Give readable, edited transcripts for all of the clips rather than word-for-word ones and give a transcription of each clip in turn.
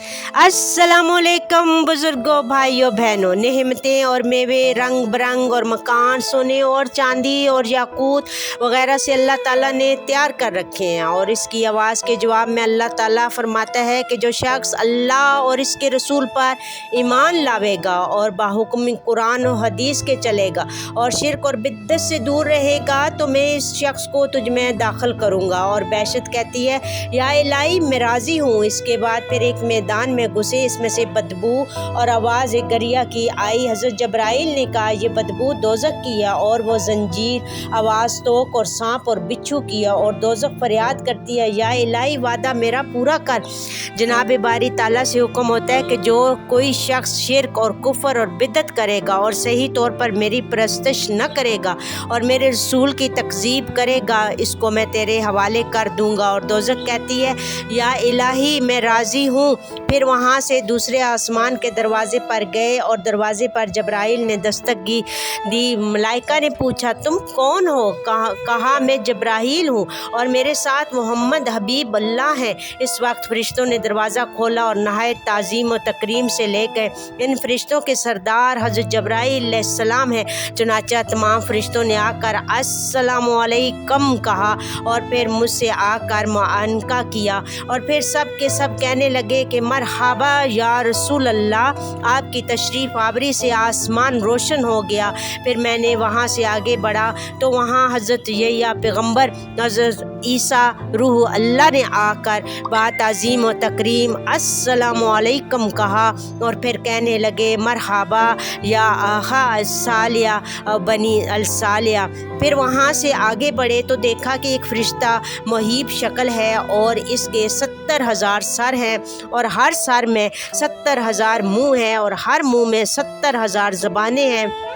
अस्सलामुअलैकुम बुज़ुर्गों, भाइयों बहनों। नेमतें और मेवे रंग बरंग और मकान सोने और चांदी और याकूत वग़ैरह से अल्लाह ताला ने तैयार कर रखे हैं। और इसकी आवाज़ के जवाब में अल्लाह ताला फरमाता है कि जो शख्स अल्लाह और इसके रसूल पर ईमान लावेगा और बाहुक्म कुरान और हदीस के चलेगा और शिरक और बिद्दत से दूर रहेगा तो मैं इस शख्स को तुझ में दाखिल करूँगा। और बैशत कहती है, या इलाही मैं राज़ी हूँ। इसके बाद फिर एक मैदान में घुसे, इसमें से बदबू और आवाज़ एक गरिया की आई। हज़रत जब्राइल ने कहा, ये बदबू दोज़ख की है। और वो जंजीर आवाज़ तोक और सांप और बिच्छू की है। और दोज़ख फरियाद करती है, या इलाही वादा मेरा पूरा कर। जनाब बारी ताला से हुक्म होता है कि जो कोई शख्स शिरक और कुफर और बिदत करेगा और सही तौर पर मेरी परस्तिश न करेगा और मेरे रसूल की तकज़ीब करेगा, इसको मैं तेरे हवाले कर दूंगा। और दोज़ख कहती है, या इलाही मैं राज़ी हूँ। फिर वहाँ से दूसरे आसमान के दरवाज़े पर गए और दरवाज़े पर जब्राइल ने दस्तक दी। मलाइका ने पूछा, तुम कौन हो? कहा मैं जब्राइल हूँ और मेरे साथ मोहम्मद हबीब अल्लाह हैं। इस वक्त फ़रिश्तों ने दरवाज़ा खोला और नहायत ताज़ीम और तकरीम से ले गए। इन फ़रिश्तों के सरदार हज़रत जब्राइल अलैहिस्सलाम हैं। चुनांचे तमाम फ़रिश्तों ने आकर अस्सलामु अलैकुम कहा और फिर मुझसे आकर मुआनका किया। और फिर सब के सब कहने लगे कि मरहबा या रसूल अल्लाह, आपकी तशरीफ़ आवरी से आसमान रोशन हो गया। फिर मैंने वहाँ से आगे बढ़ा तो वहाँ हज़रत यहया पैगम्बर, हज़रत ईसा रूह अल्लाह ने आकर बाताज़ीम व तकरीम अस्सलामु अलैकुम कहा। और फिर कहने लगे, मरहबा या आखा अलसालिया बनी अलसालिया। फिर वहाँ से आगे बढ़े तो देखा कि एक फ़रिश्ता मुहीब शक्ल है और इसके 70,000 सर हैं और हर सर में 70,000 मुँह हैं और हर मुँह में 70,000 ज़बानें हैं।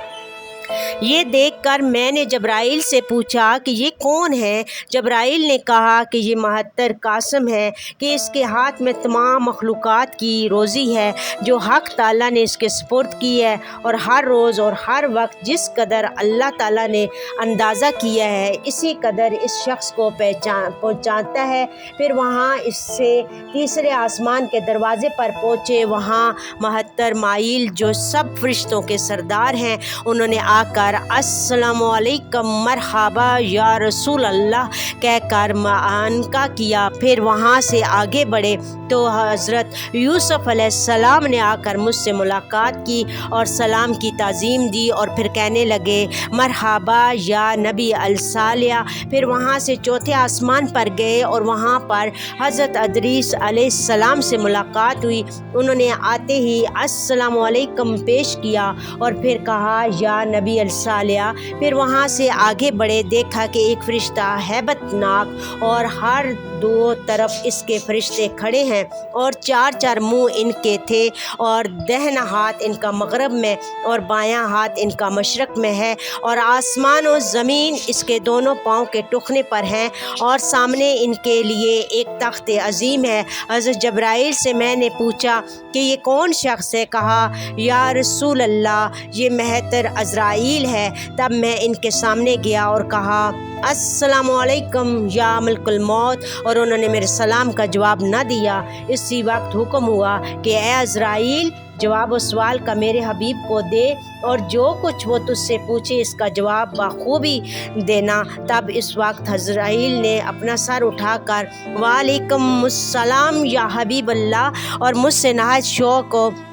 ये देखकर मैंने जब्राइल से पूछा कि ये कौन है? जब्राइल ने कहा कि ये महत्तर कासम है कि इसके हाथ में तमाम मखलूक़ात की रोज़ी है जो हक़ ताला ने इसके सुपुर्द की है। और हर रोज़ और हर वक्त जिस कदर अल्लाह ताला ने अंदाज़ा किया है इसी कदर इस शख्स को पहुँचाता है। फिर वहाँ इससे तीसरे आसमान के दरवाज़े पर पहुँचे। वहाँ महत्तर माइल जो सब फ़रिश्तों के सरदार हैं, उन्होंने आकर अस्सलामु अलैकुम मरहबा या रसूल अल्लाह कहकर मुआनका किया। फिर वहाँ से आगे बढ़े तो हज़रत यूसुफ़ अलैहिस्सलाम ने आकर मुझसे मुलाकात की और सलाम की ताज़ीम दी और फिर कहने लगे, मरहबा या नबी अलसालिया। फिर वहाँ से चौथे आसमान पर गए और वहाँ पर हज़रत अदरीस अलैहिस्सलाम से मुलाकात हुई। उन्होंने आते ही अस्सलामु अलैकुम पेश किया और फिर कहा, या नबी अलसालिया। फिर वहाँ से आगे बढ़े, देखा कि एक फ़रिश्ता हैबतनाक और हर दो तरफ इसके फ़रिश्ते खड़े हैं और चार चार मुँह इनके थे और दाहिना हाथ इनका मग़रब में और बायां हाथ इनका मशरक़ में है। और आसमान और ज़मीन इसके दोनों पाँव के टुकने पर हैं और सामने इनके लिए एक तख्त अज़ीम है। हज़रत जब्राइल से मैंने पूछा कि ये कौन शख्स है? कहा, या रसूल अल्लाह, ये महतर अज़राइल है। तब मैं इनके सामने गया और कहा, अस्सलामु अलैकुम या मलकुल मौत। और उन्होंने मेरे सलाम का जवाब न दिया। इसी वक्त हुक्म हुआ कि ए अज़राइल, जवाब व सवाल का मेरे हबीब को दे और जो कुछ वो तुझसे पूछे इसका जवाब बखूबी देना। तब इस वक्त अज़राइल ने अपना सर उठाकर वालेकुमुस्सलाम या हबीब अल्लाह और मुझसे नहायत शौक़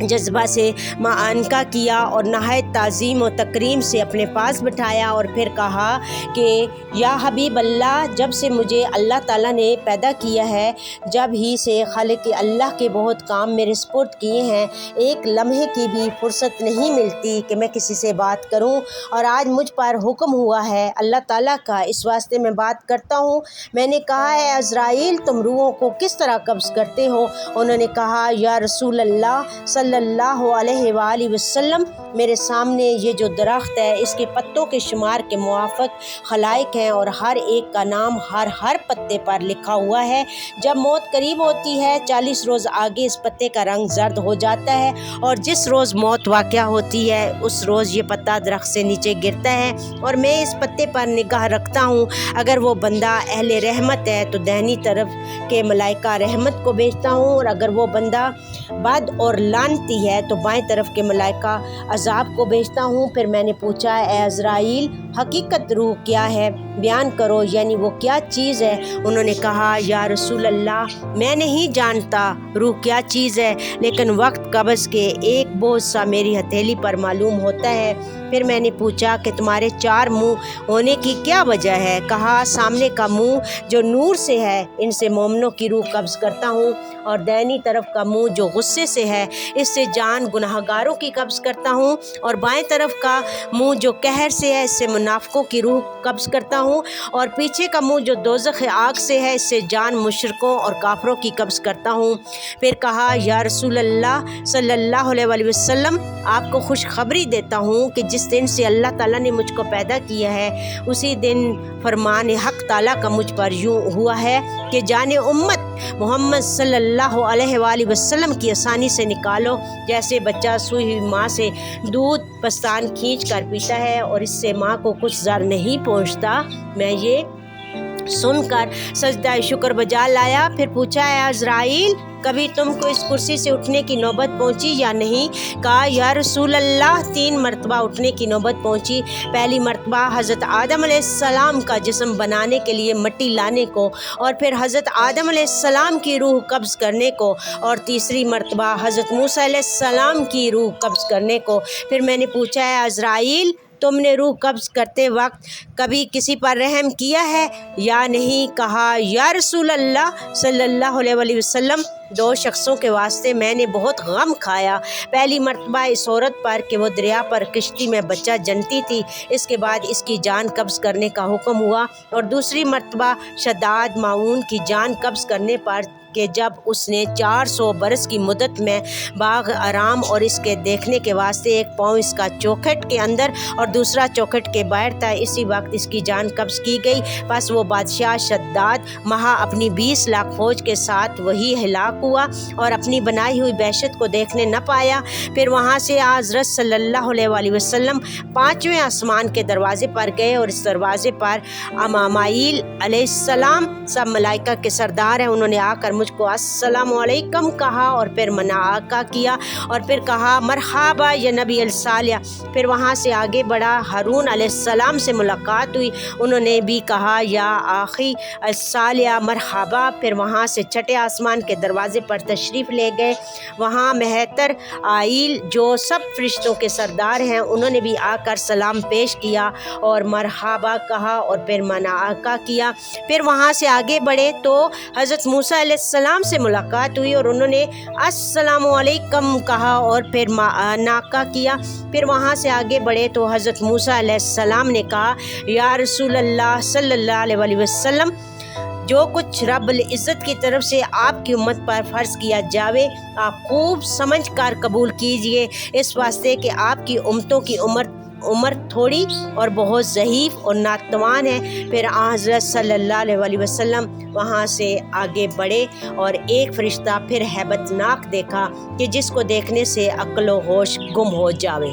जज्बा से मुआनका किया और नहायत ताज़ीम और तकरीम से अपने पास बिठाया। और फिर कहा कि या हबीब अल्लाह, जब से मुझे अल्लाह ताला ने पैदा किया है जब ही से खालिक अल्लाह के बहुत काम मेरे सुपुर्द किए हैं, एक लम्हे की भी फुर्सत नहीं मिलती कि मैं किसी से बात करूं। और आज मुझ पर हुक्म हुआ है अल्लाह ताला का, इस वास्ते मैं बात करता हूं। मैंने कहा, है अज़राइल, तुम रूहों को किस तरह कब्ज़ करते हो? उन्होंने कहा, या रसूल अल्लाह सल्लल्लाहु अलैहि वसल्लम, मेरे सामने ये जो दरख्त है इसके पत्तों के शुमार के मुआफ़िक खलाइक हैं और हर एक का नाम हर पत्ते पर लिखा हुआ है। जब मौत करीब होती है 40 रोज़ आगे इस पत्ते का रंग जर्द हो जाता है और जिस रोज़ मौत वाक़या होती है उस रोज़ ये पत्ता दरख्त से नीचे गिरता है और मैं इस पत्ते पर निगाह रखता हूँ। अगर वो बंदा अहले रहमत है तो दाहिनी तरफ के मलाइका रहमत को भेजता हूँ और अगर वो बंदा बद और लानती है तो बाएं तरफ के मलाइका अजाब को भेजता हूँ। फिर मैंने पूछा, ए अज़राइल, हकीकत रूह क्या है, बयान करो, यानी वो क्या चीज़ है। उन्होंने कहा, या रसूल अल्लाह, मैं नहीं जानता रूह क्या चीज़ है, लेकिन वक्त कब्ज़ के एक बोझ सा मेरी हथेली पर मालूम होता है। फिर मैंने पूछा कि तुम्हारे 4 मुंह होने की क्या वजह है। कहा, सामने का मुंह जो नूर से है, इनसे मोमनों की रूह कब्ज़ करता हूँ, और दाहिनी तरफ का मुंह जो गुस्से से है, इससे जान गुनहगारों की कब्ज़ करता हूँ, और बाएं तरफ का मुंह जो कहर से है, इससे मुनाफिकों की रूह कब्ज़ करता हूँ, और पीछे का मुंह जो दोज़ख आग से है, इससे जान मुशरिकों और काफरों की कब्ज़ करता हूँ। फिर कहा, या रसूल अल्लाह सल्लल्लाहु अलैहि वसल्लम, आपको खुशखबरी देता हूँ कि जिस दिन से अल्लाह ताला ने मुझको पैदा किया है उसी दिन फरमान हक़ ताला का मुझ पर यूँ हुआ है कि जाने उम्मत मोहम्मद सल्लल्लाहु अलैहि वसल्लम की आसानी से निकालो, जैसे बच्चा सुई हुई माँ से दूध पस्तान खींच कर पीता है और इससे माँ को कुछ ज़र नहीं पहुँचता। मैं ये सुनकर सजदा शुक्र बजा लाया। फिर पूछा, है अज़राइल, कभी तुमको इस कुर्सी से उठने की नौबत पहुंची या नहीं। कहा, या रसूल अल्लाह, 3 मरतबा उठने की नौबत पहुंची। पहली मरतबा हज़रत आदम अलैहिस्सलाम का जिस्म बनाने के लिए मिट्टी लाने को, और फिर हज़रत आदम अलैहिस्सलाम की रूह कब्ज़ करने को, और तीसरी मरतबा हज़रत मूसा अलैहिस्सलाम की रूह कब्ज़ करने को। फिर मैंने पूछा, है अज़राइल, तुमने रूह कब्ज़ करते वक्त कभी किसी पर रहम किया है या नहीं। कहा, या रसूल अल्लाह सल्लल्लाहु अलैहि वसल्लम, 2 शख्सों के वास्ते मैंने बहुत गम खाया। पहली मरतबा इस औरत पर कि वो दरिया पर किश्ती में बच्चा जनती थी, इसके बाद इसकी जान कब्ज़ करने का हुक्म हुआ, और दूसरी मरतबा शद्दाद माऊन की जान कब्ज़ करने पर कि जब उसने 400 बरस की मुद्दत में बाग आराम और इसके देखने के वास्ते एक पाँव इसका चौखट के अंदर और दूसरा चौखट के बाहर था, इसी वक्त इसकी जान कब्ज़ की गई। बस वो बादशाह शद्दाद महा अपनी 20 लाख फौज के साथ वही हिलाक हुआ और अपनी बनाई हुई दहशत को देखने न पाया। फिर वहाँ से हज़रत सल्लल्लाहु अलैहि वसल्लम 5वें आसमान के दरवाज़े पर गए और इस दरवाज़े पर अमामाइल अलैहिस्सलाम सब मलाइका के सरदार हैं। उन्होंने आकर मुझको अस्सलामु अलैकुम कहा और फिर मनाका किया और फिर कहा, मरहबा या नबी अल-सालिह। फिर वहाँ से आगे बढ़ा, हारून अलैहिस्सलाम से मुलाकात हुई, उन्होंने भी कहा, या आखी अल-सालिह मरहबा। फिर वहाँ से 6ठे आसमान के दरवाज़े पर तशरीफ़ ले गए। वहाँ महतर आइल जो सब फरिश्तों के सरदार हैं, उन्होंने भी आकर सलाम पेश किया और मरहबा कहा और फिर मनाका किया। फिर वहाँ से आगे बढ़े तो हज़रत मूसा अलैहिस्सलाम से मुलाकात हुई और उन्होंने अस्सलामु अलैकुम कहा और फिर नाका किया। फिर वहाँ से आगे बढ़े तो हज़रत मूसा अलैहिस्सलाम ने कहा, या रसूल अल्लाह सल्लल्लाहु अलैहि वसल्लम, जो कुछ रब्बुल इज़्ज़त की तरफ से आपकी उम्मत पर फ़र्ज़ किया जावे आप खूब समझ कर कबूल कीजिए, इस वास्ते कि आपकी उम्मतों की उम्र थोड़ी और बहुत ज़ईफ़ और नातवान है। फिर हज़रत सल्लल्लाहु अलैहि वसल्लम वहाँ से आगे बढ़े और एक फ़रिश्ता फिर हैबतनाक देखा कि जिसको देखने से अक्ल व होश गुम हो जावे।